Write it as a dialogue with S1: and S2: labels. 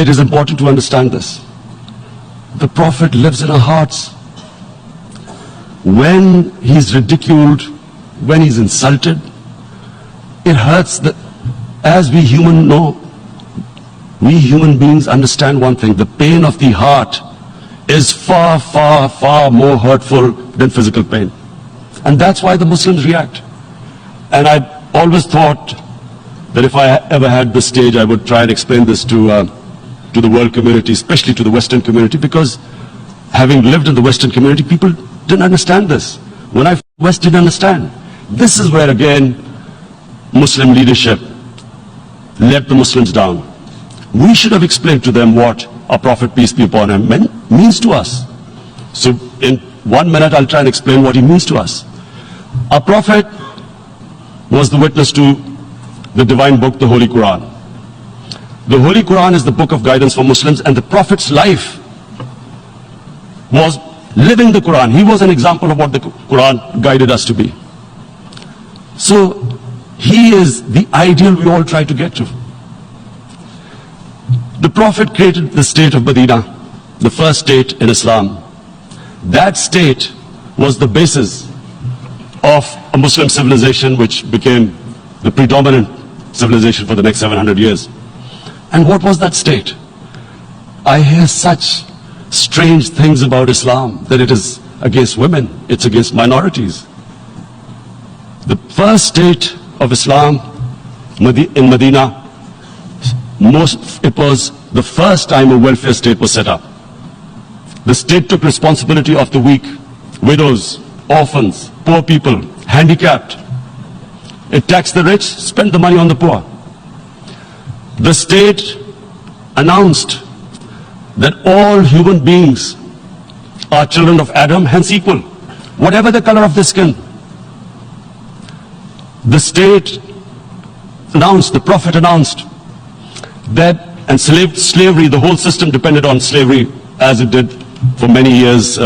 S1: It is important to understand this. The Prophet lives in our hearts. When he's ridiculed, when he's insulted, it hurts. As we human beings understand one thing: the pain of the heart is far, far, far more hurtful than physical pain. And that's why the Muslims react. And I always thought that if I ever had this stage, I would try and explain this to the world community, especially to the Western community, because having lived in the Western community, people didn't understand this. When I West didn't understand. This is where again Muslim leadership let the Muslims down. We should have explained to them what our Prophet, peace be upon him, means to us. So in 1 minute I'll try and explain what he means to us. Our Prophet was the witness to the divine book, the Holy Quran. The Holy Quran is the book of guidance for Muslims, and the Prophet's life was living the Quran. He was an example of what the Quran guided us to be. So he is the ideal we all try to get to. The Prophet created the state of Medina, the first state in Islam. That state was the basis of a Muslim civilization which became the predominant civilization for the next 700 years. And what was that state? I hear such strange things about Islam, that it is against women, it's against minorities. The first state of Islam in Medina, it was the first time a welfare state was set up. The state took responsibility of the weak, widows, orphans, poor people, handicapped. It taxed the rich, spent the money on the poor. The state announced that all human beings are children of Adam, hence equal, whatever the color of their skin. The state announced, the Prophet announced that, and slavery, the whole system depended on slavery as it did for many years